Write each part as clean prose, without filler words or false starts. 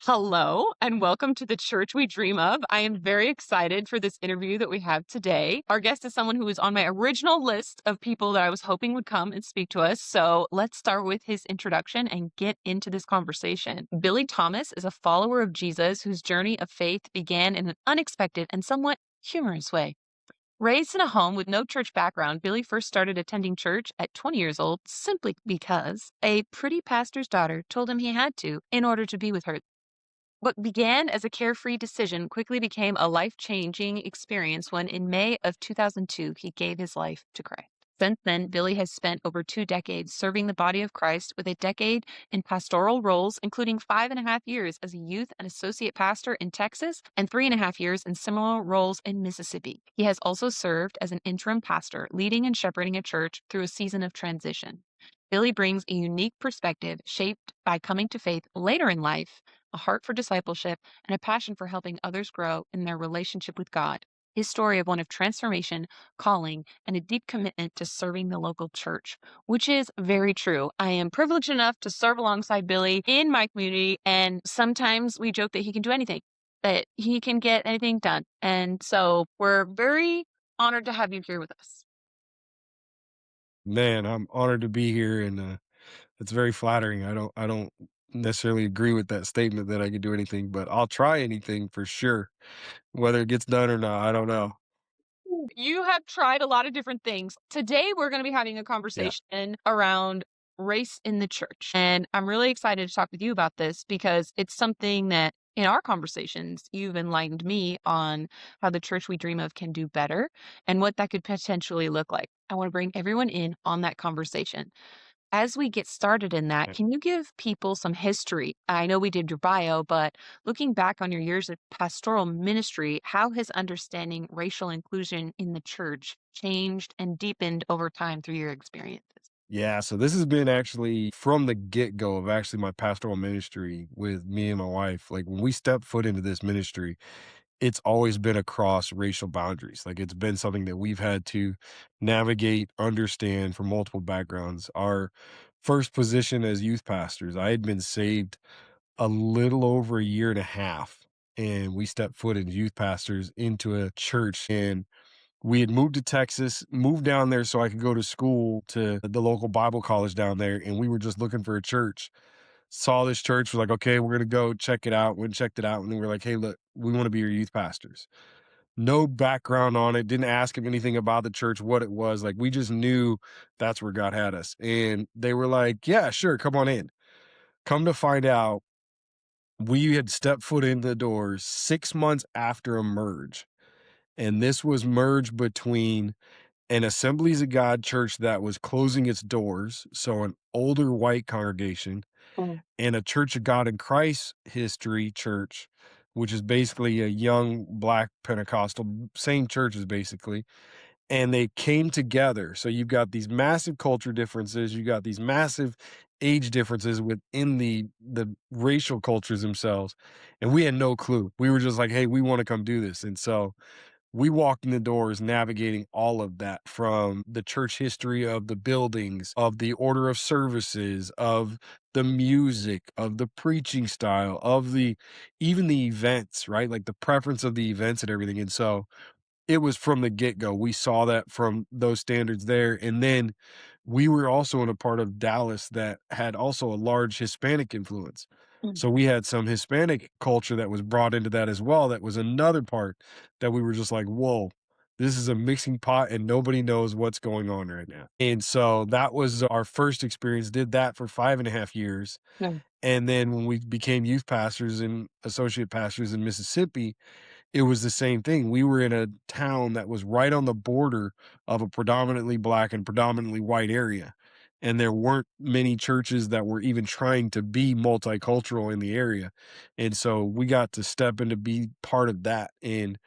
Hello, and welcome to the church we dream of. I am very excited for this interview that we have today. Our guest is someone who was on my original list of people that I was hoping would come and speak to us. So let's start with his introduction and get into this conversation. Billy Thomas is a follower of Jesus whose journey of faith began in an unexpected and somewhat humorous way. Raised in a home with no church background, Billy first started attending church at 20 years old simply because a pretty pastor's daughter told him he had to in order to be with her. What began as a carefree decision quickly became a life-changing experience when, in May of 2002, he gave his life to Christ. Since then, Billy has spent over 2 decades serving the body of Christ, with a decade in pastoral roles, including 5.5 years as a youth and associate pastor in Texas and 3.5 years in similar roles in Mississippi. He has also served as an interim pastor, leading and shepherding a church through a season of transition. Billy brings a unique perspective shaped by coming to faith later in life, a heart for discipleship, and a passion for helping others grow in their relationship with God. His story of one of transformation, calling, and a deep commitment to serving the local church, which is very true. I am privileged enough to serve alongside Billy in my community, and sometimes we joke that he can do anything, that he can get anything done. And so we're very honored to have you here with us. Man, I'm honored to be here, and it's very flattering. I don't necessarily agree with that statement that I could do anything, but I'll try anything for sure. Whether it gets done or not, I don't know. You have tried a lot of different things. Today, we're going to be having a Yeah. conversation around race in the church. And I'm really excited to talk with you about this because it's something that in our conversations, you've enlightened me on how the church we dream of can do better and what that could potentially look like. I want to bring everyone in on that conversation. As we get started in that, Yeah. can you give people some history? I know we did your bio, but looking back on your years of pastoral ministry, how has understanding racial inclusion in the church changed and deepened over time through your experiences? Yeah, so this has been actually from the get-go of actually my pastoral ministry with me and my wife. Like when we stepped foot into this ministry, it's always been across racial boundaries. Like it's been something that we've had to navigate, understand from multiple backgrounds. Our first position as youth pastors, I had been saved a little over a year and a half. And we stepped foot as youth pastors into a church. And we had moved to Texas, moved down there so I could go to school to the local Bible college down there. And we were just looking for a church. Saw this church, was like, okay, we're gonna go check it out. Went and checked it out, and we were like, hey, look, we want to be your youth pastors. No background on it, didn't ask him anything about the church, what it was. Like, we just knew that's where God had us. And they were like, yeah, sure, come on in. Come to find out, we had stepped foot in the doors 6 months after a merge. And this was merged between an Assemblies of God church that was closing its doors, so an older white congregation, Mm. and a Church of God in Christ history church, which is basically a young black Pentecostal, same churches basically. And they came together. So you've got these massive culture differences, you got these massive age differences within the racial cultures themselves. And we had no clue. We were just like, hey, we want to come do this. And so we walked in the doors navigating all of that, from the church history of the buildings, of the order of services, of the music, of the preaching style, of the even the events, right? Like the preference of the events and everything. And so it was from the get-go. We saw that from those standards there. And then we were also in a part of Dallas that had also a large Hispanic influence. Mm. So we had some Hispanic culture that was brought into that as well. That was another part that we were just like, whoa, this is a mixing pot and nobody knows what's going on right now. And so that was our first experience, did that for 5.5 years. No. And then when we became youth pastors and associate pastors in Mississippi, it was the same thing. We were in a town that was right on the border of a predominantly black and predominantly white area, and there weren't many churches that were even trying to be multicultural in the area, and so we got to step in to be part of that, and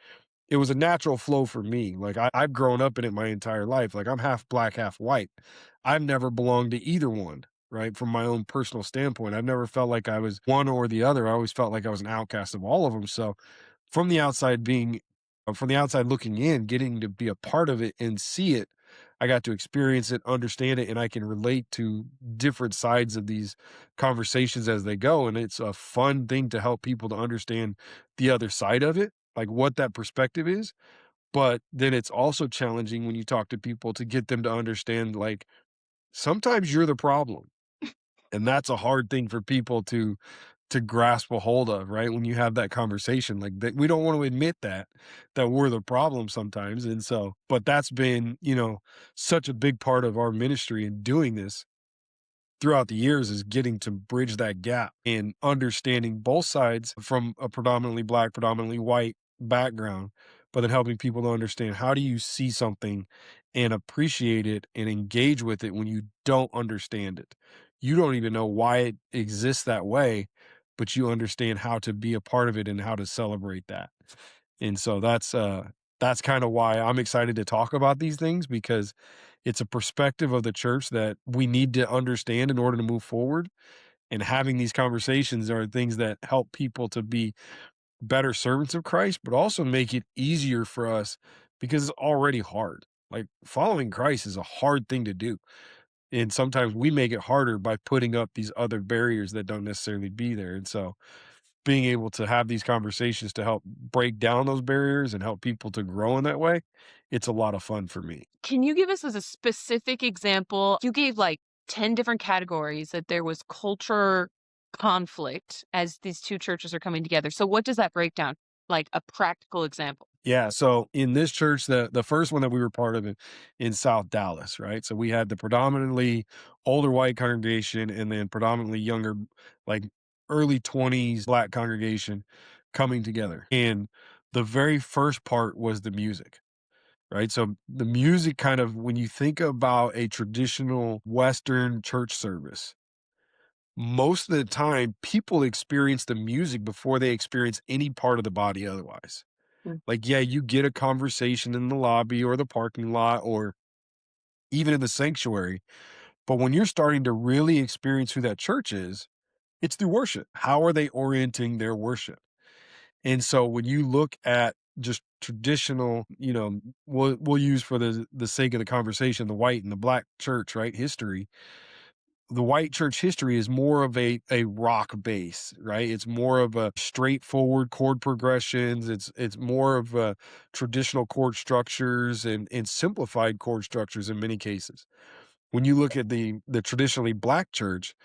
it was a natural flow for me. Like, I've grown up in it my entire life. Like, I'm half black, half white. I've never belonged to either one, right? From my own personal standpoint, I've never felt like I was one or the other. I always felt like I was an outcast of all of them. So from the outside looking in, getting to be a part of it and see it, I got to experience it, understand it, and I can relate to different sides of these conversations as they go. And it's a fun thing to help people to understand the other side of it, like what that perspective is. But then it's also challenging when you talk to people to get them to understand, like, sometimes you're the problem. And that's a hard thing for people to grasp a hold of, right? When you have that conversation, like that, we don't want to admit that we're the problem sometimes. And so, but that's been, such a big part of our ministry in doing this throughout the years is getting to bridge that gap and understanding both sides from a predominantly black, predominantly white background, but then helping people to understand how do you see something and appreciate it and engage with it when you don't understand it. You don't even know why it exists that way, but you understand how to be a part of it and how to celebrate that. And so that's kind of why I'm excited to talk about these things because it's a perspective of the church that we need to understand in order to move forward. And having these conversations are things that help people to be better servants of Christ, but also make it easier for us because it's already hard. Like following Christ is a hard thing to do. And sometimes we make it harder by putting up these other barriers that don't necessarily be there. And so being able to have these conversations to help break down those barriers and help people to grow in that way, it's a lot of fun for me. Can you give us as a specific example? You gave like 10 different categories that there was culture conflict as these two churches are coming together. So what does that break down? Like a practical example. Yeah, so in this church, the first one that we were part of in South Dallas, right? So we had the predominantly older white congregation and then predominantly younger, like early 20s black congregation coming together. And the very first part was the music. Right? So the music kind of when you think about a traditional Western church service, most of the time people experience the music before they experience any part of the body otherwise. Mm. Like, yeah, you get a conversation in the lobby or the parking lot or even in the sanctuary. But when you're starting to really experience who that church is, it's through worship. How are they orienting their worship? And so when you look at just traditional, we'll use for the sake of the conversation, the white and the black church, right? History. The white church history is more of a rock base, right? It's more of a straightforward chord progressions. It's more of a traditional chord structures and simplified chord structures in many cases. When you look at the traditionally black church,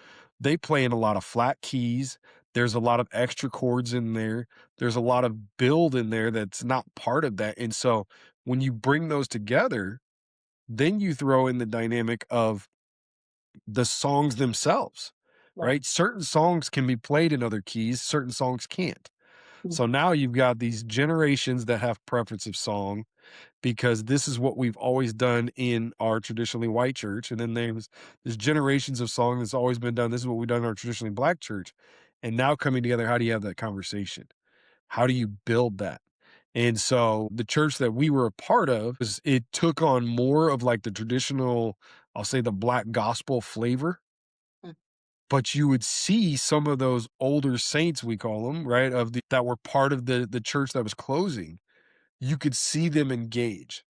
they play in a lot of flat keys. There's a lot of extra chords in there. There's a lot of build in there that's not part of that. And so when you bring those together, then you throw in the dynamic of the songs themselves, Right. right? Certain songs can be played in other keys, certain songs can't. Mm. So now you've got these generations that have preference of song because this is what we've always done in our traditionally white church. And then there's generations of song that's always been done. This is what we've done in our traditionally black church. And now coming together, how do you have that conversation? How do you build that? And so the church that we were a part of it took on more of like the traditional, I'll say the black gospel flavor, Mm. but you would see some of those older saints, we call them, right, that were part of the church that was closing. You could see them engage.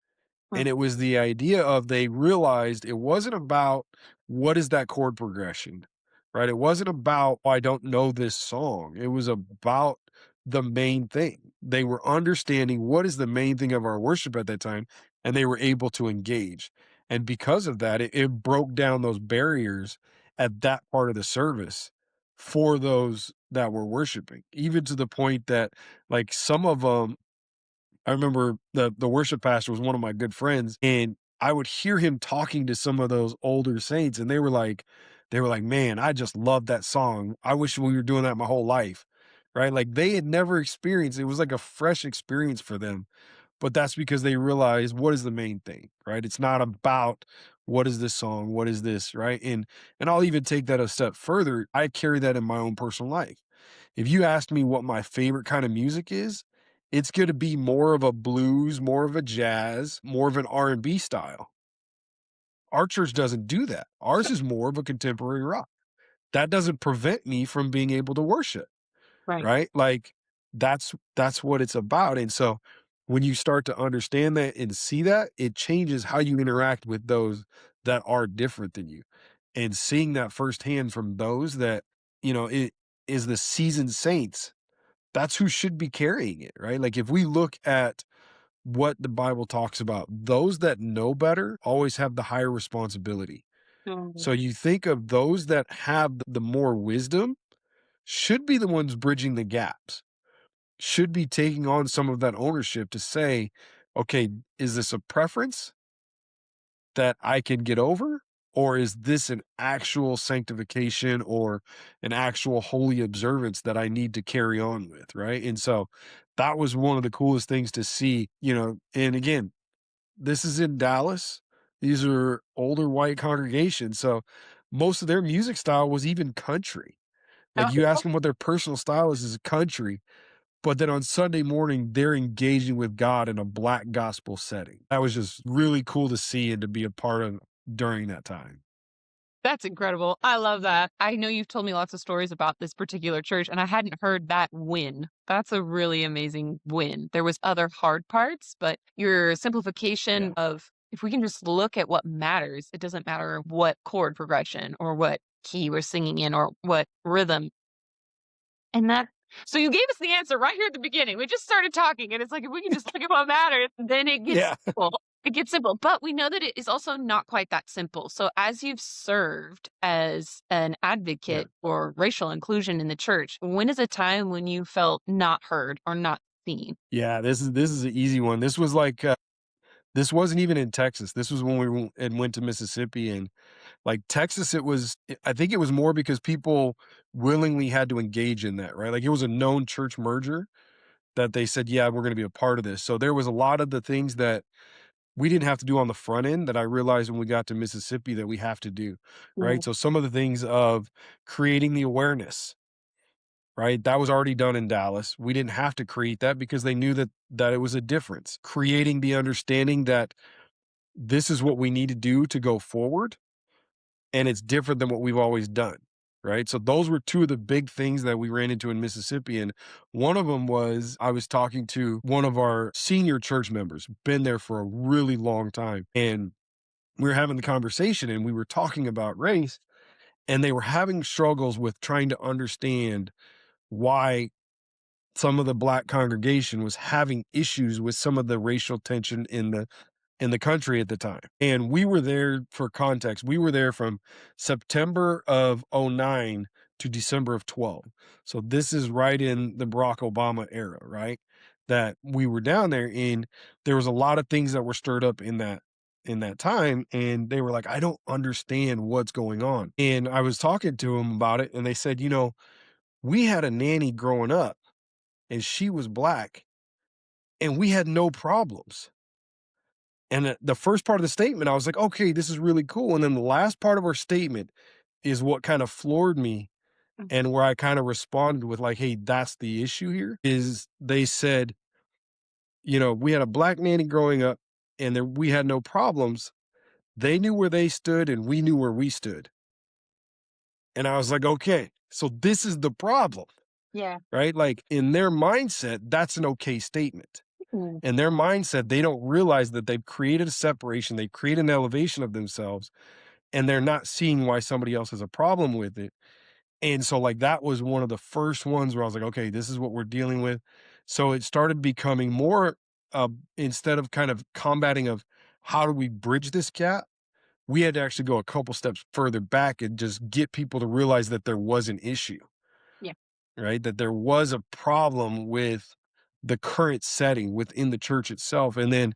Mm. And it was the idea of they realized it wasn't about what is that chord progression, right? It wasn't about, "Oh, I don't know this song." It was about the main thing. They were understanding what is the main thing of our worship at that time, and they were able to engage. And because of that, it broke down those barriers at that part of the service for those that were worshiping, even to the point that like some of them I remember the worship pastor was one of my good friends, and I would hear him talking to some of those older saints, and they were like, "Man, I just love that song. I wish we were doing that my whole life." Right? Like they had never experienced it was like a fresh experience for them. But that's because they realize what is the main thing, right? It's not about what is this song, what is this, right? And I'll even take that a step further. I carry that in my own personal life. If you ask me what my favorite kind of music is, it's going to be more of a blues, more of a jazz, more of an R&B style. Our church doesn't do that. Ours is more of a contemporary rock. That doesn't prevent me from being able to worship, Right. right? Like that's what it's about. And so when you start to understand that and see that, it changes how you interact with those that are different than you. And seeing that firsthand from those that, it is the seasoned saints, that's who should be carrying it, right? Like if we look at what the Bible talks about, those that know better always have the higher responsibility. Mhm. So you think of those that have the more wisdom should be the ones bridging the gaps, should be taking on some of that ownership to say, okay, is this a preference that I can get over? Or is this an actual sanctification or an actual holy observance that I need to carry on with? Right. And so that was one of the coolest things to see, and again, this is in Dallas. These are older white congregations. So most of their music style was even country. Like you Oh, ask them what their personal style is country, but then on Sunday morning, they're engaging with God in a Black gospel setting. That was just really cool to see and to be a part of during that time. that's incredible. I love that. I know you've told me lots of stories about this particular church, and I hadn't heard that win. That's a really amazing win. There was other hard parts, but your simplification Yeah. of if we can just look at what matters, it doesn't matter what chord progression or what key we're singing in or what rhythm. And that so you gave us the answer right here at the beginning. We just started talking, and it's like, if we can just look at what matters, then it gets Yeah. simple. It gets simple, but we know that it is also not quite that simple. So as you've served as an Yeah. advocate for racial inclusion in the church, when is a time when you felt not heard or not seen? Yeah. This is an easy one. This was like this wasn't even in Texas. This was when we went to Mississippi and like Texas. I think it was more because people willingly had to engage in that, right? Like it was a known church merger that they said, yeah, we're going to be a part of this. So there was a lot of the things that we didn't have to do on the front end that I realized when we got to Mississippi that we have to do, right? Mhm, So some of the things of creating the awareness, right? That was already done in Dallas. We didn't have to create that because they knew that it was a difference. Creating the understanding that this is what we need to do to go forward and it's different than what we've always done, right? So those were two of the big things that we ran into in Mississippi, and one of them was I was talking to one of our senior church members, been there for a really long time, and we were having the conversation and we were talking about race, and they were having struggles with trying to understand why some of the Black congregation was having issues with some of the racial tension in the country at the time. And we were there for context. We were there from September of '09 to December of 12. So this is right in the Barack Obama era, right? That we were down there and there was a lot of things that were stirred up in that time and they were like, I don't understand what's going on. And I was talking to them about it and they said, we had a nanny growing up and she was Black and we had no problems. And the first part of the statement, I was like, "Okay, this is really cool." And then the last part of her statement is what kind of floored me mm, and where I kinda responded with like, "Hey, that's the issue here," is they said, "We had a Black nanny growing up and there we had no problems. They knew where they stood and we knew where we stood." And I was like, "Okay, so this is the problem." yeah. Right? Like, in their mindset, that's an okay statement. Mm, In their mindset, they don't realize that they've created a separation, they've created an elevation of themselves and they're not seeing why somebody else has a problem with it. And so like that was one of the first ones where I was like, okay, this is what we're dealing with. So it started becoming more instead of kind of combating of how do we bridge this gap, we had to actually go a couple steps further back and just get people to realize that there was an issue, yeah. right? That there was a problem with the current setting within the church itself. And then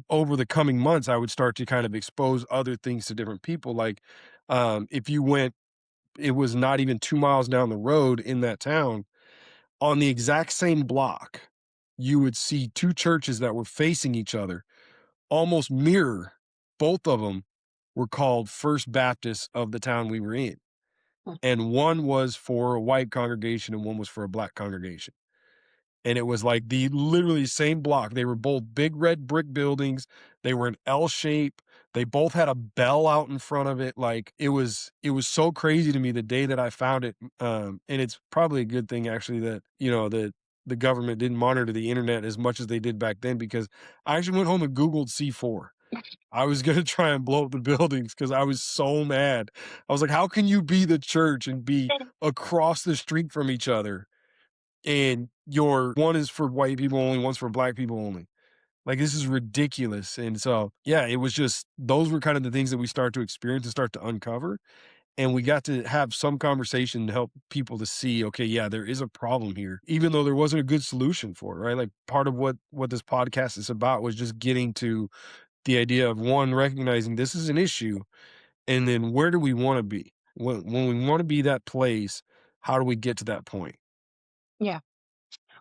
over the coming months, I would start to kind of expose other things to different people. Like, if you went, it was not even 2 miles down the road in that town, on the exact same block, you would see 2 churches that were facing each other, almost mirror. Both of them were called First Baptist of the town we were in, Mm. and one was for a white congregation and one was for a Black congregation. And it was like the literally same block. They were both big red brick buildings. They were an L shape. They both had a bell out in front of it. Like it was so crazy to me the day that I found it. And it's probably a good thing actually that, that the government didn't monitor the internet as much as they did back then because I actually went home and Googled C4. I was gonna try and blow up the buildings because I was so mad. I was like, "How can you be the church and be across the street from each other, and your one is for white people only, one's for black people only? Like, this is ridiculous." And so, yeah, it was just those were kind of the things that we start to experience and start to uncover, and we got to have some conversation to help people to see, okay, yeah, there is a problem here, even though there wasn't a good solution for it, right? Like, part of what this podcast is about was just getting to the idea of, one, recognizing this is an issue, and then where do we wanna be? When we wanna be that place, how do we get to that point? Yeah.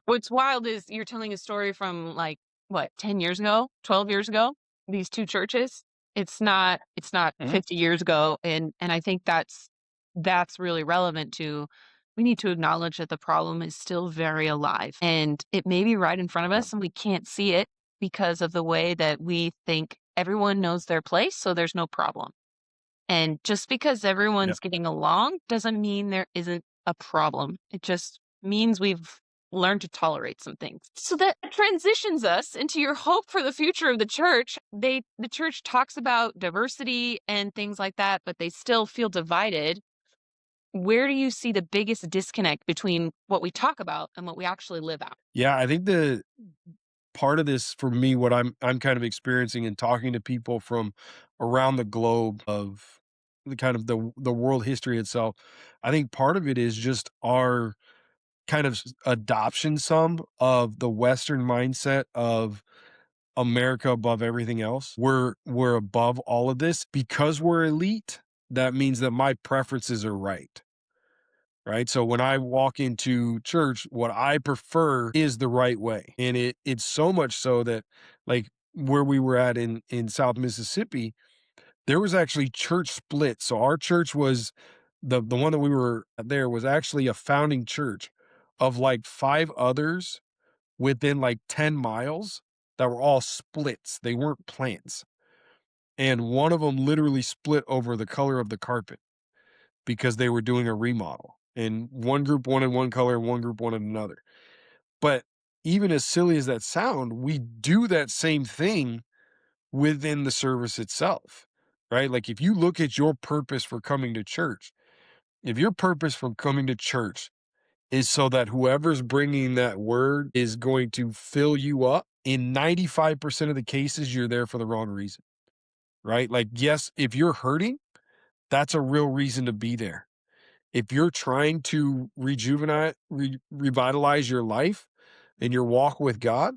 What's wild is you're telling a story from, like, what, 10 years ago, 12 years ago, these 2 churches? It's not Mhm. 50 years ago, and I think that's really relevant to we need to acknowledge that the problem is still very alive, and it may be right in front of Yeah. us, and we can't see it because of the way that we think everyone knows their place, so there's no problem. And just because Yeah. everyone's getting along doesn't mean there isn't a problem. It just means we've learned to tolerate some things. So that transitions us into your hope for the future of the church. The church talks about diversity and things like that, but they still feel divided. Where do you see the biggest disconnect between what we talk about and what we actually live out? Yeah, I think the part of this for me, what I'm kind of experiencing and talking to people from around the globe of the kind of the world history itself, I think part of it is just our kind of adoption some of the Western mindset of America above everything else. We're above all of this because we're elite. That means that my preferences are right. Right. So when I walk into church, what I prefer is the right way. And it's so much so that, like, where we were at in South Mississippi, there was actually church splits. So our church was the one that we were at there was actually a founding church of like five others within like 10 miles that were all splits. They weren't plants. And one of them literally split over the color of the carpet because they were doing a remodel. And one group wanted one color and one group wanted another. But even as silly as that sound, we do that same thing within the service itself, right? Like, if you look at your purpose for coming to church, if your purpose for coming to church is so that whoever's bringing that word is going to fill you up, in 95% of the cases, you're there for the wrong reason, right? Like, yes, if you're hurting, that's a real reason to be there. If you're trying to revitalize your life and your walk with God,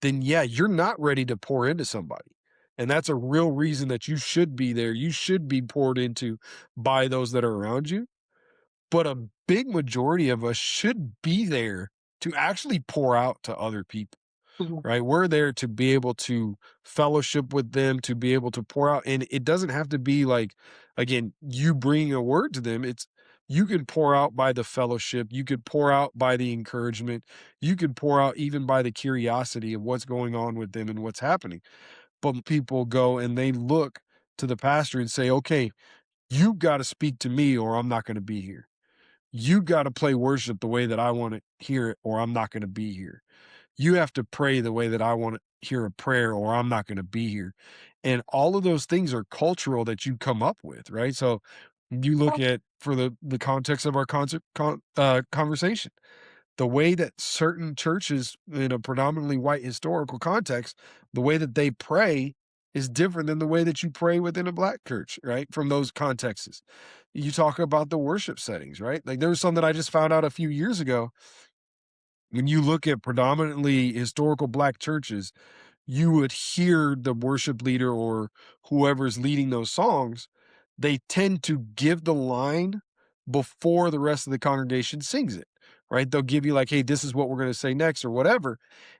then yeah, you're not ready to pour into somebody. And that's a real reason that you should be there. You should be poured into by those that are around you. But a big majority of us should be there to actually pour out to other people, Mhm. right? We're there to be able to fellowship with them, to be able to pour out. And it doesn't have to be like, again, you bringing a word to them. It's you can pour out by the fellowship, you could pour out by the encouragement, you could pour out even by the curiosity of what's going on with them and what's happening. But people go and they look to the pastor and say, okay, you got to speak to me or I'm not going to be here. You got to play worship the way that I want to hear it or I'm not going to be here. You have to pray the way that I want to hear a prayer or I'm not going to be here. And all of those things are cultural that you come up with, right? So you look at for the context of our conversation, the way that certain churches in a predominantly white historical context, the way that they pray is different than the way that you pray within a black church, right? From those contexts. You talk about the worship settings, right? Like there was something I just found out a few years ago. When you look at predominantly historical black churches, you would hear the worship leader or whoever's leading those songs, they tend to give the line before the rest of the congregation sings it, right? They'll give you like, "Hey, this is what we're going to say next," or whatever.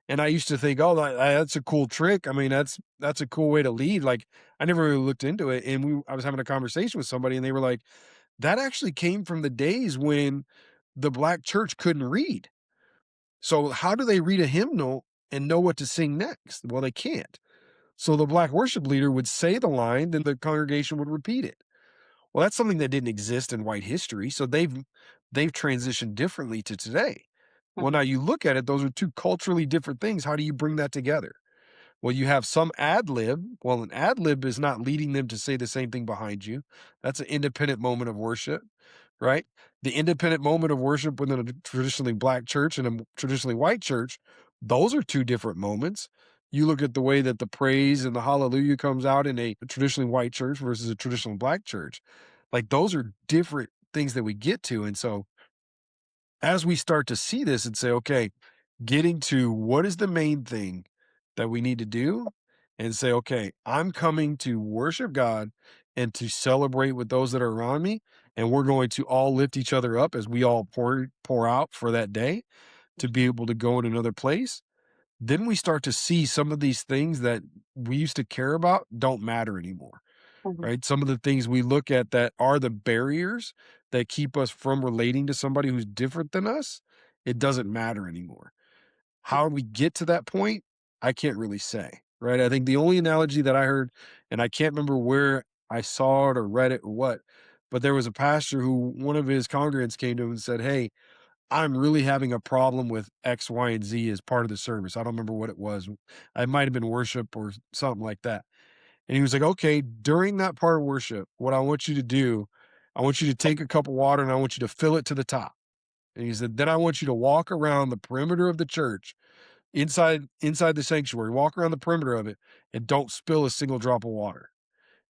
And I used to think, "Oh, that's a cool trick. I mean, that's a cool way to lead." Like, I never really looked into it. And I was having a conversation with somebody, and they were like, "That actually came from the days when the black church couldn't read. So how do they read a hymnal and know what to sing next? Well, they can't. So the black worship leader would say the line, then the congregation would repeat it. Well, that's something that didn't exist in white history. So they've transitioned differently to today. Well, now you look at it, those are two culturally different things. How do you bring that together? Well, you have some ad lib. Well, an ad lib is not leading them to say the same thing behind you. That's an independent moment of worship, right? The independent moment of worship within a traditionally black church and a traditionally white church, those are two different moments. You look at the way that the praise and the hallelujah comes out in a traditionally white church versus a traditional black church. Like those are different things that we get to. And so as we start to see this and say, okay, getting to what is the main thing that we need to do and say, okay, I'm coming to worship God and to celebrate with those that are around me. And we're going to all lift each other up as we all pour out for that day to be able to go in another place. Then we start to see some of these things that we used to care about don't matter anymore, Mhm. right? Some of the things we look at that are the barriers that keep us from relating to somebody who's different than us, it doesn't matter anymore. How we get to that point, I can't really say, right? I think the only analogy that I heard, and I can't remember where I saw it or read it or what, but there was a pastor who one of his congregants came to him and said, "Hey, I'm really having a problem with X, Y, and Z as part of the service." I don't remember what it was. It might have been worship or something like that. And he was like, "Okay, during that part of worship, what I want you to do, I want you to take a cup of water and I want you to fill it to the top." And he said, "Then I want you to walk around the perimeter of the church, inside the sanctuary, walk around the perimeter of it, and don't spill a single drop of water."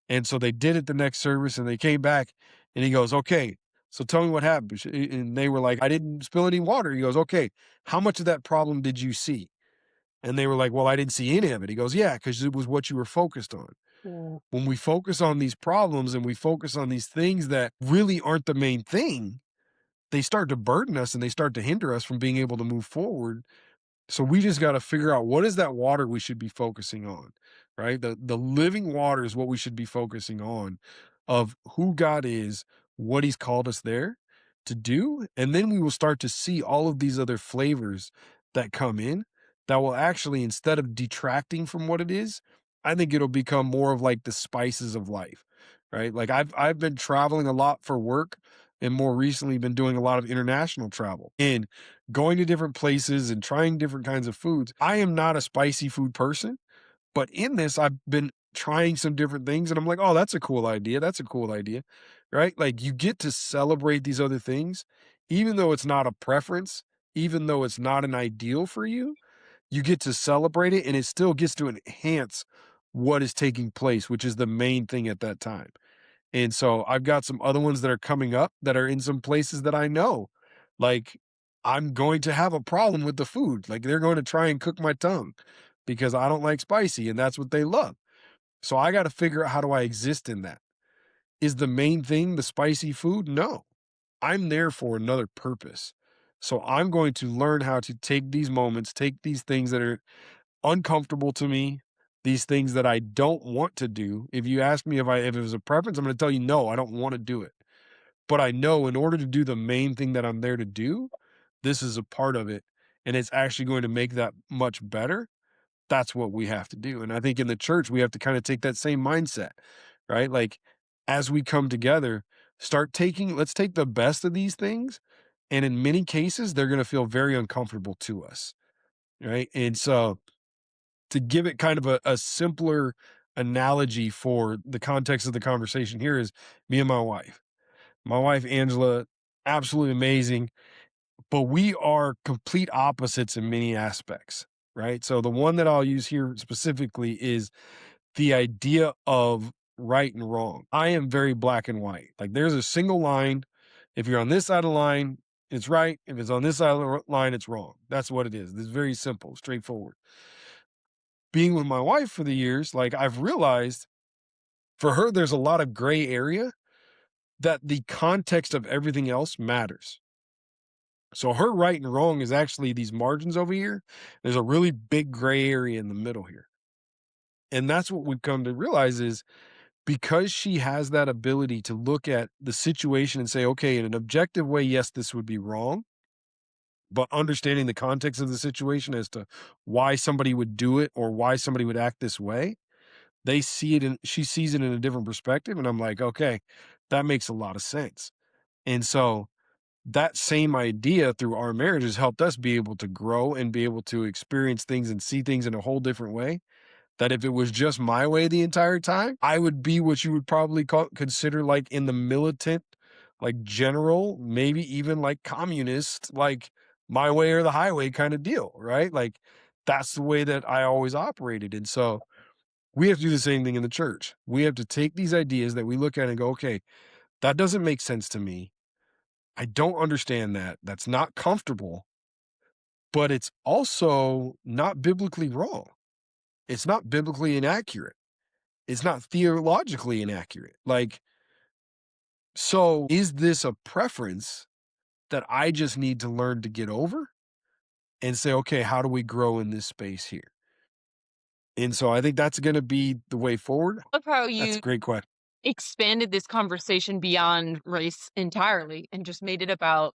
And so they did it the next service and they came back and he goes, "Okay, so tell me what happened." And they were like, "I didn't spill any water." He goes, "Okay, how much of that problem did you see?" And they were like, "Well, I didn't see any of it." He goes, "Yeah, because it was what you were focused on." Mm. When we focus on these problems and we focus on these things that really aren't the main thing, they start to burden us and they start to hinder us from being able to move forward. So we just got to figure out what is that water we should be focusing on, right? The living water is what we should be focusing on of who God is, what he's called us there to do, and then we will start to see all of these other flavors that come in that will actually instead of detracting from what it is, I think it'll become more of like the spices of life, right? Like I've been traveling a lot for work and more recently been doing a lot of international travel. And going to different places and trying different kinds of foods. I am not a spicy food person, but in this, I've been trying some different things and I'm like, oh, that's a cool idea. That's a cool idea. Right. Like you get to celebrate these other things, even though it's not a preference, even though it's not an ideal for you, you get to celebrate it and it still gets to enhance what is taking place, which is the main thing at that time. And so I've got some other ones that are coming up that are in some places that I know. Like I'm going to have a problem with the food. Like they're going to try and cook my tongue because I don't like spicy and that's what they love. So I got to figure out how do I exist in that. Is the main thing the spicy food? No. I'm there for another purpose. So I'm going to learn how to take these moments, take these things that are uncomfortable to me, these things that I don't want to do. If you ask me if it was a preference, I'm going to tell you no, I don't want to do it. But I know in order to do the main thing that I'm there to do, this is a part of it and it's actually going to make that much better. That's what we have to do. And I think in the church we have to kind of take that same mindset, right? Like as we come together, let's take the best of these things and in many cases they're going to feel very uncomfortable to us, right? And so to give it kind of a simpler analogy for the context of the conversation here is me and my wife. My wife, Angela, absolutely amazing, but we are complete opposites in many aspects, right? So the one that I'll use here specifically is the idea of right and wrong. I am very black and white. Like there's a single line. If you're on this side of the line, it's right. If it's on this side of the line, it's wrong. That's what it is. It's very simple, straightforward. Being with my wife for the years, like I've realized for her, there's a lot of gray area that the context of everything else matters. So her right and wrong is actually these margins over here. There's a really big gray area in the middle here. And that's what we've come to realize is because she has that ability to look at the situation and say, okay, in an objective way, yes, this would be wrong. But understanding the context of the situation as to why somebody would do it or why somebody would act this way, she sees it in a different perspective. And I'm like, okay, that makes a lot of sense. And so that same idea through our marriage has helped us be able to grow and be able to experience things and see things in a whole different way. That if it was just my way the entire time, I would be what you would probably consider like in the militant, like general, maybe even like communist, like my way or the highway kind of deal, right? Like that's the way that I always operated. And so we have to do the same thing in the church. We have to take these ideas that we look at and go, okay, that doesn't make sense to me. I don't understand that. That's not comfortable, but it's also not biblically wrong. It's not biblically inaccurate. It's not theologically inaccurate. Like, so is this a preference that I just need to learn to get over and say, okay, how do we grow in this space here? And so I think that's going to be the way forward. Love how That's a you great question. expanded this conversation beyond race entirely and just made it about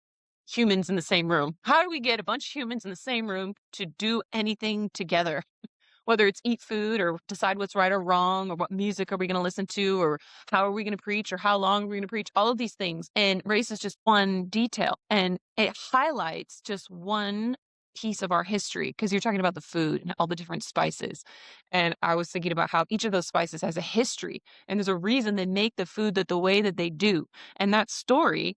humans in the same room. How do we get a bunch of humans in the same room to do anything together? Whether it's eat food or decide what's right or wrong, or what music are we going to listen to, or how are we going to preach, or how long are we going to preach, all of these things. And race is just one detail. And it highlights just one piece of our history because you're talking about the food and all the different spices. And I was thinking about how each of those spices has a history and there's a reason they make the food that the way that they do. And that story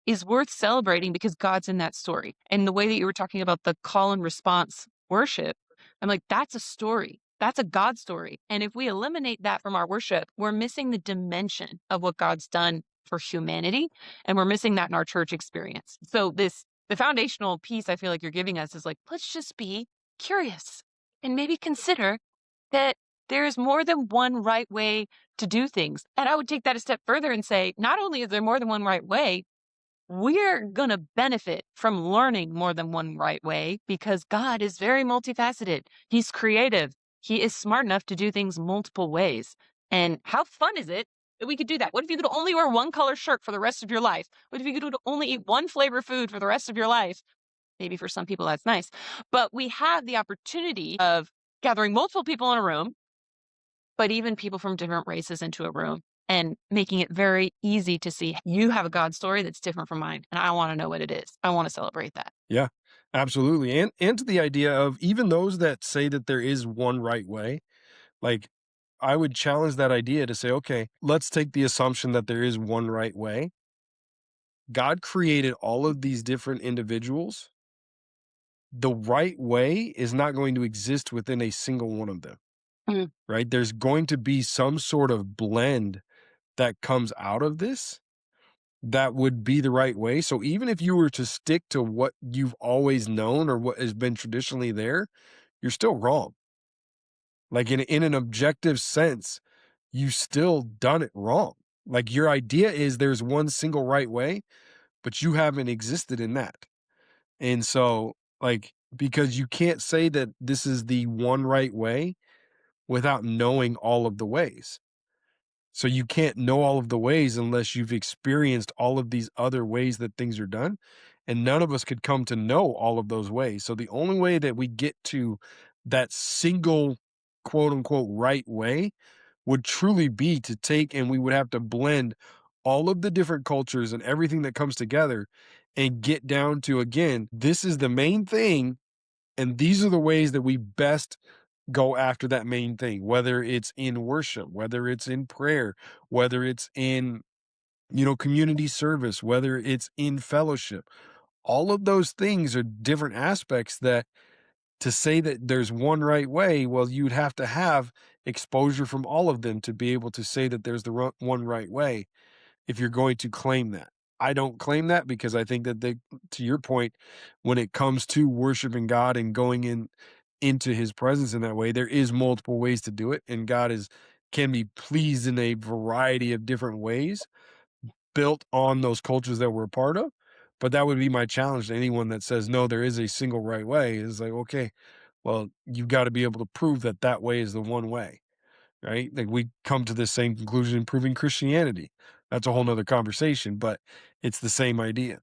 is worth celebrating because God's in that story. And the way that you were talking about the call and response worship, I'm like, that's a story. That's a God story. And if we eliminate that from our worship, we're missing the dimension of what God's done for humanity. And we're missing that in our church experience. So the foundational piece I feel like you're giving us is like, let's just be curious and maybe consider that there's more than one right way to do things. And I would take that a step further and say, not only is there more than one right way, we're going to benefit from learning more than one right way because God is very multifaceted. He's creative. He is smart enough to do things multiple ways. And how fun is it that we could do that? What if you could only wear one color shirt for the rest of your life? What if you could only eat one flavor food for the rest of your life? Maybe for some people that's nice. But we have the opportunity of gathering multiple people in a room, but even people from different races into a room and making it very easy to see you have a God story that's different from mine. And I want to know what it is. I want to celebrate that. Yeah, absolutely. And to the idea of even those that say that there is one right way, like I would challenge that idea to say, okay, let's take the assumption that there is one right way. God created all of these different individuals. The right way is not going to exist within a single one of them, Mm. right? There's going to be some sort of blend that comes out of this that would be the right way. So even if you were to stick to what you've always known or what has been traditionally there, you're still wrong. Like in an objective sense, you still done it wrong. Like your idea is there's one single right way, but you haven't existed in that. And so, like, because you can't say that this is the one right way without knowing all of the ways. So you can't know all of the ways unless you've experienced all of these other ways that things are done. And none of us could come to know all of those ways. So the only way that we get to that single quote unquote right way would truly be to take and we would have to blend all of the different cultures and everything that comes together and get down to again, this is the main thing. And these are the ways that we best go after that main thing, whether it's in worship, whether it's in prayer, whether it's in, community service, whether it's in fellowship. All of those things are different aspects that to say that there's one right way, well, you'd have to have exposure from all of them to be able to say that there's the one right way if you're going to claim that. I don't claim that because I think that to your point, when it comes to worshiping God and going into his presence in that way, there is multiple ways to do it. And God can be pleased in a variety of different ways built on those cultures that we're a part of. But that would be my challenge to anyone that says, no, there is a single right way is like, okay, well, you've got to be able to prove that that way is the one way, right? Like we come to the same conclusion in proving Christianity. That's a whole nother conversation, but it's the same idea.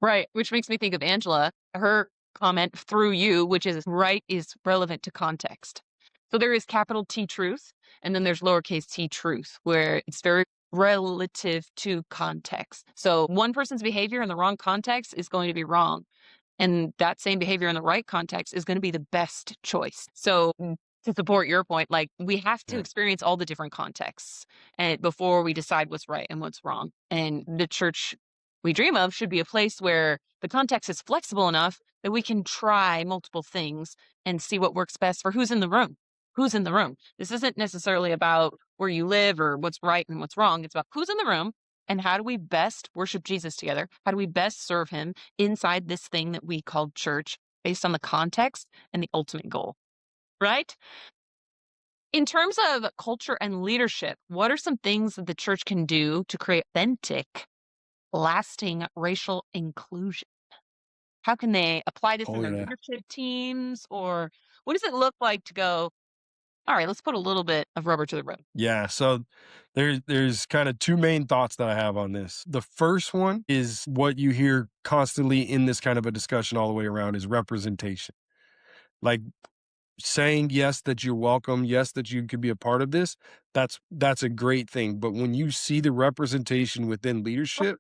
Right. Which makes me think of Angela, her comment through you, which is right is relevant to context. So there is capital T truth, and then there's lowercase t truth, where it's very relative to context. So one person's behavior in the wrong context is going to be wrong. And that same behavior in the right context is going to be the best choice. So to support your point, like we have to Yeah. experience all the different contexts and before we decide what's right and what's wrong. And the church we dream of should be a place where the context is flexible enough that we can try multiple things and see what works best for who's in the room. Who's in the room? This isn't necessarily about where you live or what's right and what's wrong. It's about who's in the room and how do we best worship Jesus together? How do we best serve him inside this thing that we call church based on the context and the ultimate goal, right? In terms of culture and leadership, what are some things that the church can do to create authentic, lasting racial inclusion? How can they apply this in Oh, their yeah. leadership teams? Or what does it look like to go, all right, let's put a little bit of rubber to the road? Yeah, so there's kind of two main thoughts that I have on this. The first one is what you hear constantly in this kind of a discussion all the way around is representation. Like saying yes that you're welcome, yes that you could be a part of this, that's a great thing. But when you see the representation within leadership,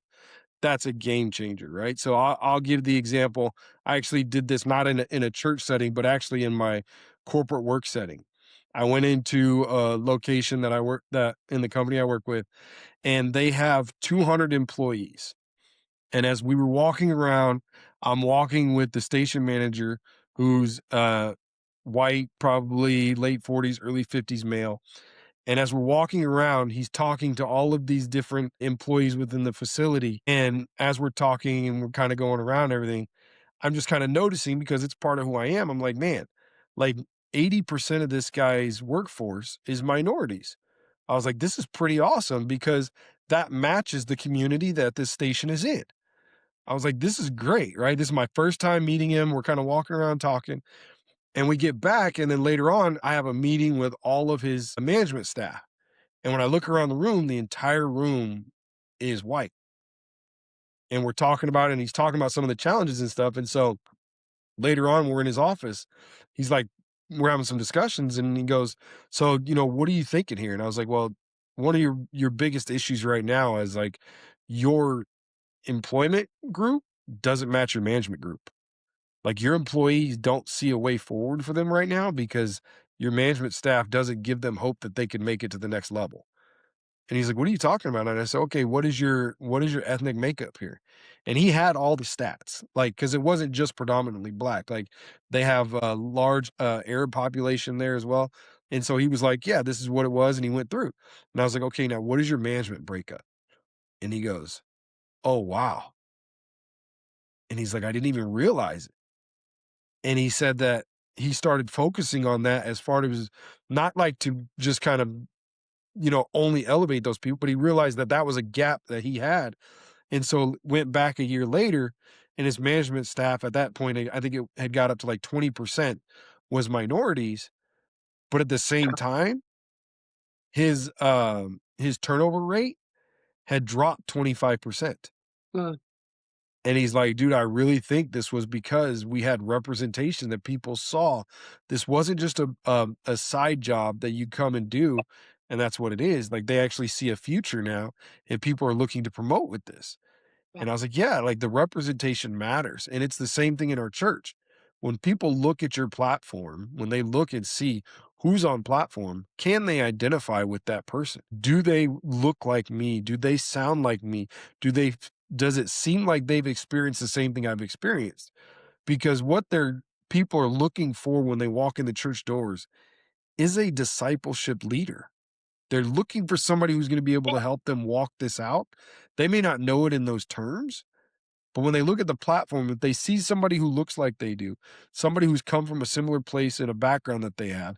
that's a game changer, right? So I'll give the example. I actually did this not in a church setting, but actually in my corporate work setting. I went into a location that in the company I work with, and they have 200 employees. And as we were walking around, I'm walking with the station manager, who's white, probably late 40s, early 50s male. And as we're walking around, he's talking to all of these different employees within the facility. And as we're talking and we're kind of going around and everything, I'm just kind of noticing because it's part of who I am. I'm like, man, like 80% of this guy's workforce is minorities. I was like, this is pretty awesome because that matches the community that this station is in. I was like, this is great, right? This is my first time meeting him. We're kind of walking around talking, and we get back. And then later on, I have a meeting with all of his management staff. And when I look around the room, the entire room is white. And we're talking about it, and he's talking about some of the challenges and stuff. And so later on, we're in his office. He's like, we're having some discussions, and he goes, so, what are you thinking here? And I was like, well, one of your biggest issues right now is like your employment group doesn't match your management group. Like your employees don't see a way forward for them right now because your management staff doesn't give them hope that they can make it to the next level. And he's like, "What are you talking about?" And I said, "Okay, what is your ethnic makeup here?" And he had all the stats, like, because it wasn't just predominantly black. Like they have a large Arab population there as well. And so he was like, "Yeah, this is what it was," and he went through. And I was like, "Okay, now what is your management breakup?" And he goes, "Oh wow." And he's like, "I didn't even realize it." And he said that he started focusing on that as far as not like to just kind of only elevate those people, but he realized that that was a gap that he had. And so went back a year later, and his management staff at that point, I think it had got up to like 20% was minorities. But at the same time, his turnover rate had dropped 25%. Mm, And he's like, dude, I really think this was because we had representation that people saw. This wasn't just a side job that you come and do, and that's what it is. Like they actually see a future now, and people are looking to promote with this. yeah. And I was like, yeah, like the representation matters. And it's the same thing in our church. When people look at your platform, when they look and see who's on platform, can they identify with that person? Do they look like me? Do they sound like me? Does it seem like they've experienced the same thing I've experienced? Because what their people are looking for when they walk in the church doors is a discipleship leader. They're looking for somebody who's going to be able to help them walk this out. They may not know it in those terms, but when they look at the platform, if they see somebody who looks like they do, somebody who's come from a similar place and a background that they have,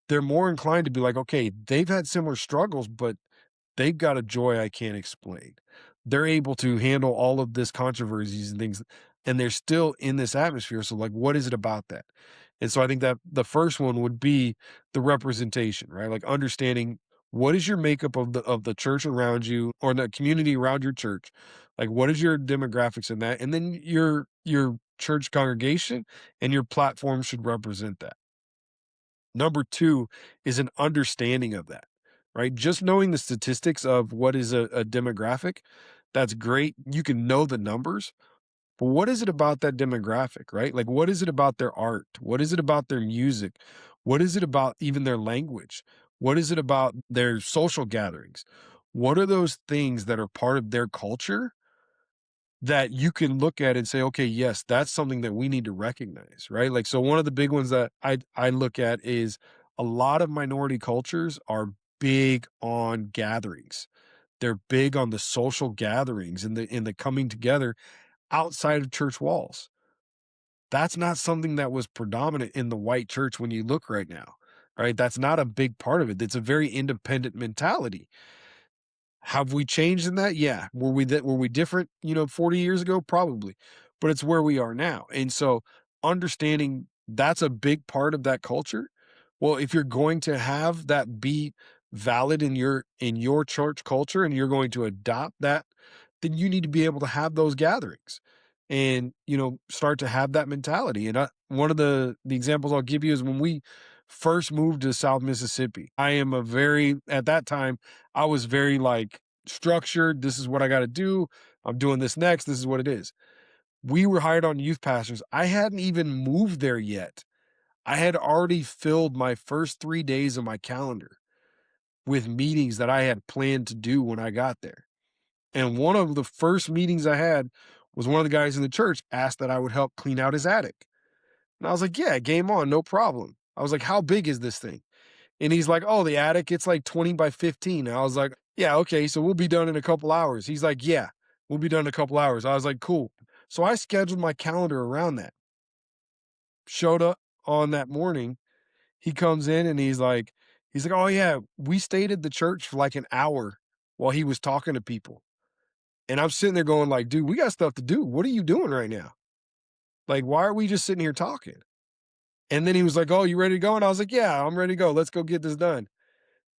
they're more inclined to be like, okay, they've had similar struggles, but they've got a joy I can't explain. They're able to handle all of this controversies and things, and they're still in this atmosphere. So, like, what is it about that? And so I think that the first one would be the representation, right? Like understanding what is your makeup of the church around you or the community around your church? Like what is your demographics in that? And then your church congregation and your platform should represent that. Number two is an understanding of that, right? Just knowing the statistics of what is a demographic, that's great. You can know the numbers, but what is it about that demographic, right? Like, what is it about their art? What is it about their music? What is it about even their language? What is it about their social gatherings? What are those things that are part of their culture that you can look at and say, okay, yes, that's something that we need to recognize, right? Like, so one of the big ones that I look at is a lot of minority cultures are big on gatherings. They're big on the social gatherings and the coming together outside of church walls. That's not something that was predominant in the white church when you look right now, right? That's not a big part of it. It's a very independent mentality. Have we changed in that? Yeah. Were we different, 40 years ago? Probably. But it's where we are now. And so understanding that's a big part of that culture. Well, if you're going to have that be valid in your church culture and you're going to adopt that, then you need to be able to have those gatherings and, start to have that mentality. And one of the examples I'll give you is when we first moved to South Mississippi. At that time, I was very like structured. This is what I got to do. I'm doing this next. This is what it is. We were hired on youth pastors. I hadn't even moved there yet. I had already filled my first 3 days of my calendar with meetings that I had planned to do when I got there. And one of the first meetings I had was one of the guys in the church asked that I would help clean out his attic. And I was like, yeah, game on, no problem. I was like, how big is this thing? And he's like, "Oh, the attic, it's like 20 by 15." And I was like, "Yeah, okay, so we'll be done in a couple hours." He's like, "Yeah, we'll be done in a couple hours." I was like, "Cool." So I scheduled my calendar around that. Showed up on that morning. He comes in and he's like, "Oh yeah, we stayed at the church for like an hour while he was talking to people." And I'm sitting there going like, "Dude, we got stuff to do. What are you doing right now? Like, why are we just sitting here talking?" And then he was like, "Oh, you ready to go?" And I was like, "Yeah, I'm ready to go. Let's go get this done."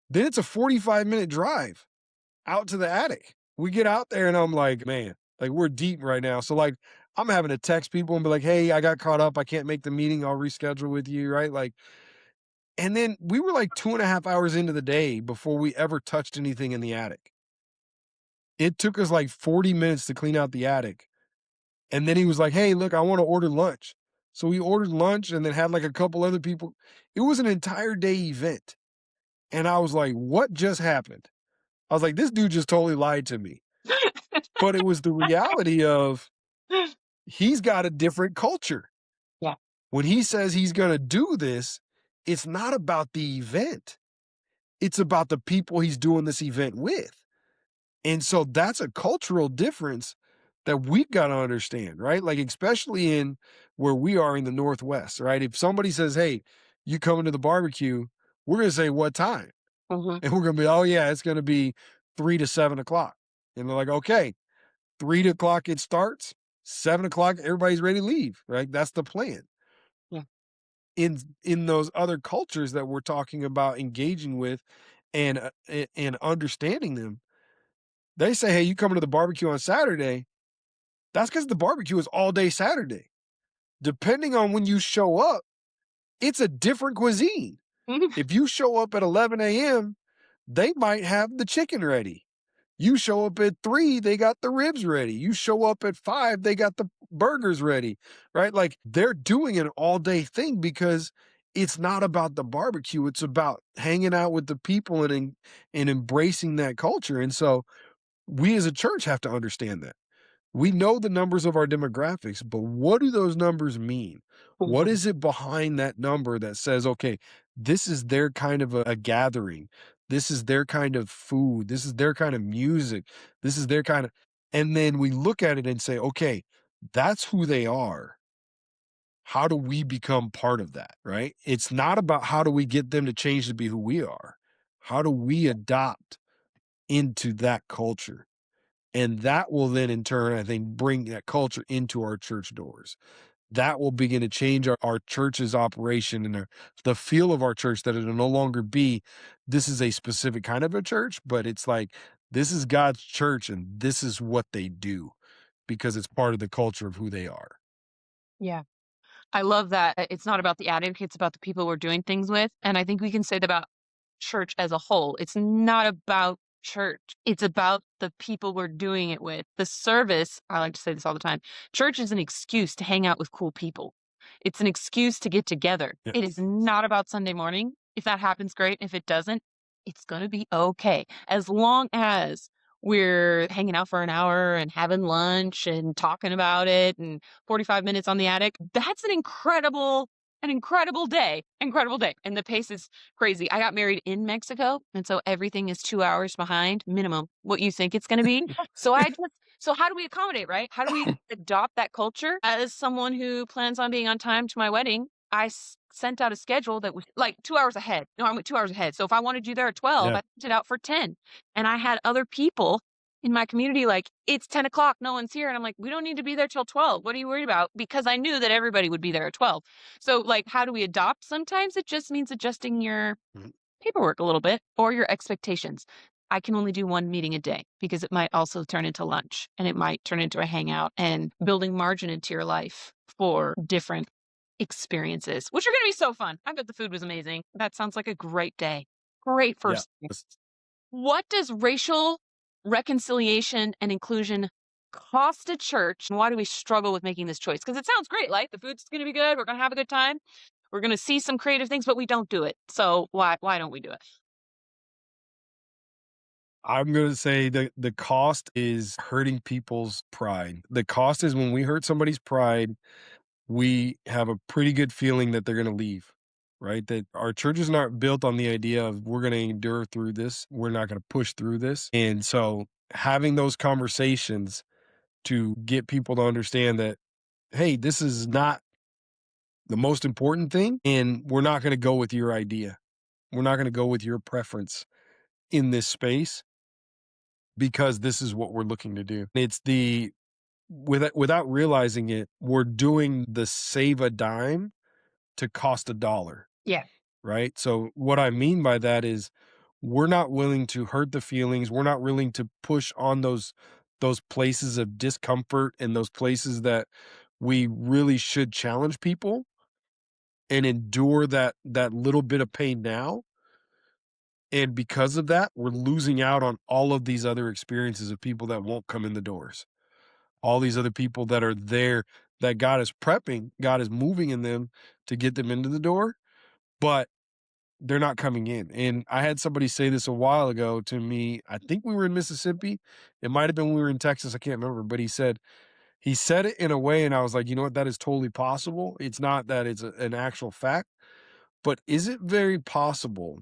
Then it's a 45-minute drive out to the attic. We get out there and I'm like, man, like we're deep right now. So like I'm having to text people and be like, hey, I got caught up. I can't make the meeting. I'll reschedule with you. Right. Like, and then we were like 2.5 hours into the day before we ever touched anything in the attic. It took us like 40 minutes to clean out the attic. And then he was like, hey, look, I want to order lunch. So we ordered lunch and then had like a couple other people. It was an entire day event. And I was like, what just happened? I was like, this dude just totally lied to me. But it was the reality of he's got a different culture. Yeah. When he says he's gonna do this, it's not about the event. It's about the people he's doing this event with. And so that's a cultural difference that we've gotta understand, right? Like, especially in where we are in the Northwest, right? If somebody says, "Hey, you coming to the barbecue?" We're gonna say, "What time?" Mhm. And we're gonna be, "Oh, yeah, it's gonna be 3 to 7 o'clock." And they're like, "Okay." 3 o'clock it starts, 7 o'clock, everybody's ready to leave, right? That's the plan. Yeah. In those other cultures that we're talking about engaging with and understanding them, they say, "Hey, you coming to the barbecue on Saturday?" That's because the barbecue is all day Saturday. Depending on when you show up, it's a different cuisine. If you show up at 11 a.m., they might have the chicken ready. You show up at 3, they got the ribs ready. You show up at 5, they got the burgers ready, right? Like, they're doing an all-day thing because it's not about the barbecue, it's about hanging out with the people and embracing that culture, and so, we as a church have to understand that. We know the numbers of our demographics, but what do those numbers mean? What Mhm. is it behind that number that says, okay, this is their kind of a gathering. This is their kind of food. This is their kind of music. This is their kind of, and then we look at it and say, okay, that's who they are. How do we become part of that? Right? It's not about how do we get them to change to be who we are. How do we adopt into that culture? And that will then in turn, I think, bring that culture into our church doors. That will begin to change our church's operation and the feel of our church, that it'll no longer be, this is a specific kind of a church, but it's like, this is God's church and this is what they do because it's part of the culture of who they are. Yeah. I love that it's not about the advocate, it's about the people we're doing things with, and I think we can say that about church as a whole. It's not about church. It's about the people we're doing it with. The service, I like to say this all the time. Church is an excuse to hang out with cool people. It's an excuse to get together. Yeah. It is not about Sunday morning. If that happens, great. If it doesn't, it's going to be okay. As long as we're hanging out for an hour and having lunch and talking about it and 45 minutes on the attic, that's an incredible day. Incredible day. And the pace is crazy. I got married in Mexico, and so everything is 2 hours behind minimum what you think it's going to be. So how do we accommodate, right? How do we adopt that culture? As someone who plans on being on time to my wedding, sent out a schedule that was like 2 hours ahead. No, I went 2 hours ahead. So if I wanted you there at 12, Yeah. I sent it out for 10. And I had other people in my community like, it's 10 o'clock, no one's here. And I'm like, we don't need to be there till 12. What are you worried about? Because I knew that everybody would be there at 12. So like, how do we adopt? Sometimes it just means adjusting your Mhm. paperwork a little bit or your expectations. I can only do one meeting a day because it might also turn into lunch and it might turn into a hangout and building margin into your life for different experiences, which are going to be so fun. I bet the food was amazing. That sounds like a great day. Great Yeah. first day. What does racial reconciliation and inclusion cost a church? And why do we struggle with making this choice? Because it sounds great. Like the food's going to be good. We're going to have a good time. We're going to see some creative things, but we don't do it. So why don't we do it? I'm gonna say the cost is hurting people's pride. The cost is when we hurt somebody's pride, we have a pretty good feeling that they're gonna leave, right? That our church is not built on the idea of we're gonna endure through this, we're not gonna push through this. And so having those conversations to get people to understand that, hey, this is not the most important thing, and we're not gonna go with your idea. We're not gonna go with your preference in this space because this is what we're looking to do. It's the without realizing it, we're doing the save a dime to cost a dollar, Yeah. right? So what I mean by that is we're not willing to hurt the feelings. We're not willing to push on those places of discomfort and those places that we really should challenge people and endure that little bit of pain now. And because of that, we're losing out on all of these other experiences of people that won't come in the doors. All these other people that are there that God is prepping, God is moving in them to get them into the door, but they're not coming in. And I had somebody say this a while ago to me. I think we were in Mississippi. It might have been when we were in Texas. I can't remember, but he said it in a way, and I was like, you know what? That is totally possible. It's not that it's an actual fact, but is it very possible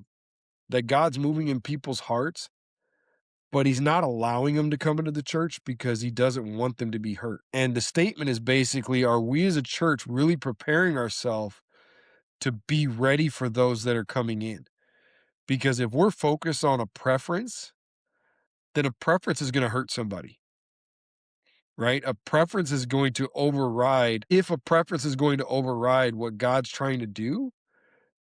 that God's moving in people's hearts, but he's not allowing them to come into the church because he doesn't want them to be hurt? And the statement is basically, are we as a church really preparing ourselves to be ready for those that are coming in? Because if we're focused on a preference, then a preference is going to hurt somebody, right? A preference is going to override. If a preference is going to override what God's trying to do,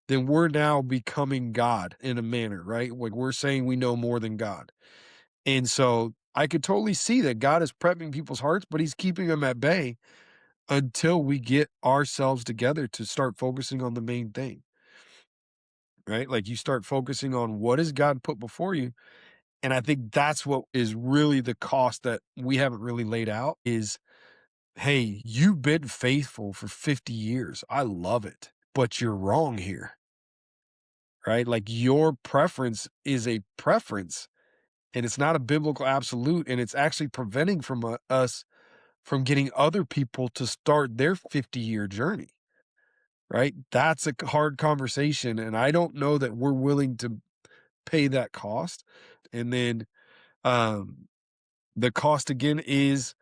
then we're now becoming God in a manner, right? Like we're saying we know more than God. And so I could totally see that God is prepping people's hearts, but he's keeping them at bay until we get ourselves together to start focusing on the main thing, right? Like you start focusing on what has God put before you. And I think that's what is really the cost that we haven't really laid out is, hey, you've been faithful for 50 years. I love it, but you're wrong here, right? Like your preference is a preference and it's not a biblical absolute. And it's actually preventing from us from getting other people to start their 50-year journey, right? That's a hard conversation. And I don't know that we're willing to pay that cost. And then, um, the cost again is,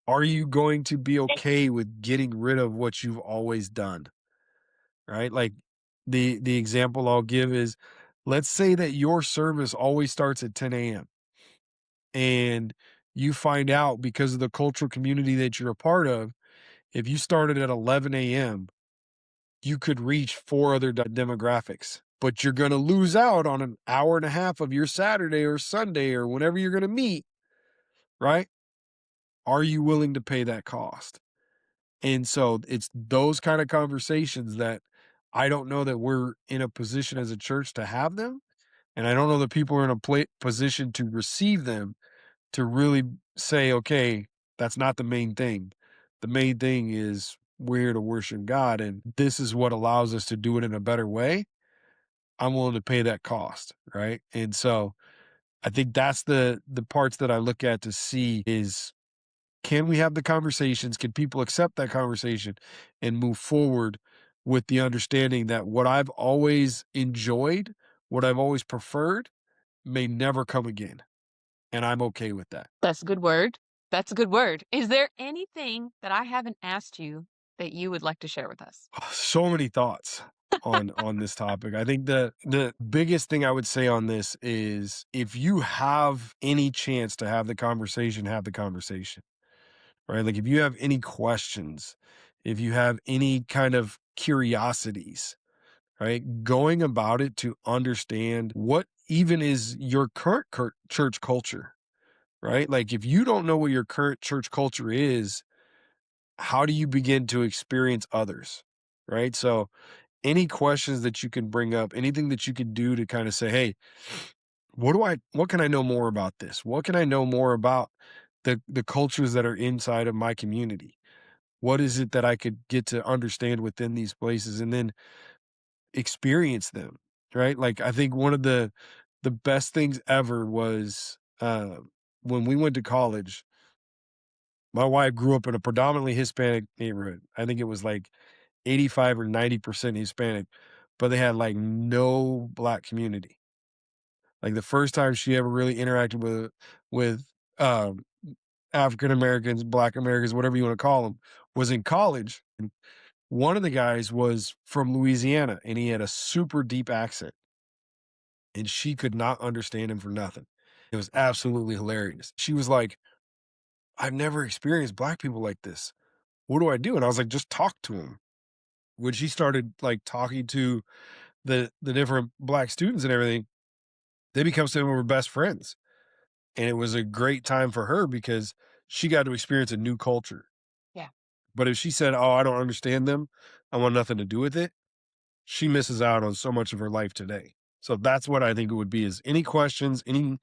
are you going to be okay with getting rid of what you've always done? Right? Like the example I'll give is let's say that your service always starts at 10 a.m. and you find out because of the cultural community that you're a part of, if you started at 11 a.m., you could reach four other demographics, but you're going to lose out on an hour and a half of your Saturday or Sunday or whenever you're going to meet, right? Are you willing to pay that cost? And so it's those kind of conversations that I don't know that we're in a position as a church to have them. And I don't know that people are in a position to receive them to really say, okay, that's not the main thing. The main thing is we're here to worship God, and this is what allows us to do it in a better way. I'm willing to pay that cost, right? And so I think that's the parts that I look at to see is, can we have the conversations? Can people accept that conversation and move forward with the understanding that what I've always enjoyed, what I've always preferred, may never come again, and I'm okay with that. That's a good word. That's a good word. Is there anything that I haven't asked you that you would like to share with us? So many thoughts on this topic. I think the biggest thing I would say on this is, if you have any chance to have the conversation, have the conversation. Right? Like, if you have any questions, if you have any kind of curiosities, right? Going about it to understand what even is your current church culture, right? Like, if you don't know what your current church culture is, how do you begin to experience others? Right? So, any questions that you can bring up, anything that you can do to kind of say, hey, what can I know more about this? What can I know more about the cultures that are inside of my community? What is it that I could get to understand within these places and then experience them, right? Like, I think one of the best things ever was, when we went to college, my wife grew up in a predominantly Hispanic neighborhood. I think it was like 85 or 90% Hispanic, but they had like no black community. Like, the first time she ever really interacted with um, African Americans, Black Americans, whatever you want to call them, was in college. And one of the guys was from Louisiana, and he had a super deep accent, and she could not understand him for nothing. It was absolutely hilarious. She was like, "I've never experienced black people like this. What do I do?" And I was like, "Just talk to him." When she started like talking to the different black students and everything, they become some of her best friends. And it was a great time for her because she got to experience a new culture. Yeah. But if she said, "Oh, I don't understand them, I want nothing to do with it," she misses out on so much of her life today. So that's what I think it would be: is any questions, any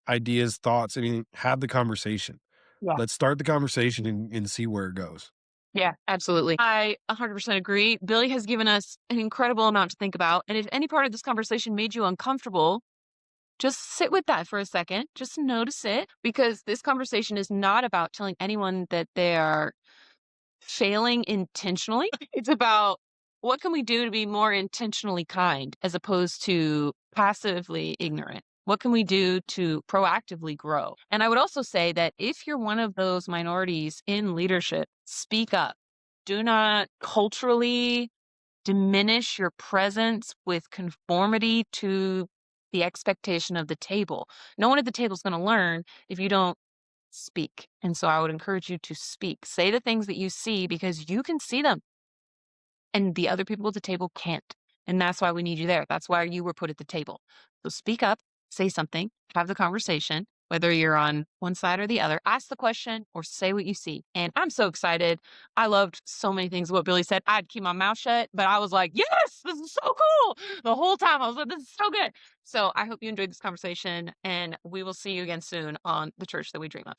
ideas, thoughts, anything, have the conversation. Yeah. Let's start the conversation and see where it goes. Yeah, absolutely. I 100% agree. Billy has given us an incredible amount to think about. And if any part of this conversation made you uncomfortable, just sit with that for a second. Just notice it, because this conversation is not about telling anyone that they are failing intentionally. It's about, what can we do to be more intentionally kind as opposed to passively ignorant? What can we do to proactively grow? And I would also say that if you're one of those minorities in leadership, speak up. Do not culturally diminish your presence with conformity to the expectation of the table. No one at the table is going to learn if you don't speak. And so I would encourage you to speak. Say the things that you see, because you can see them and the other people at the table can't. And that's why we need you there. That's why you were put at the table. So speak up, say something, have the conversation, whether you're on one side or the other. Ask the question or say what you see. And I'm so excited. I loved so many things what Billy said. I'd keep my mouth shut, but I was like, yes, this is so cool. The whole time I was like, this is so good. So I hope you enjoyed this conversation, and we will see you again soon on The Church That We Dream Of.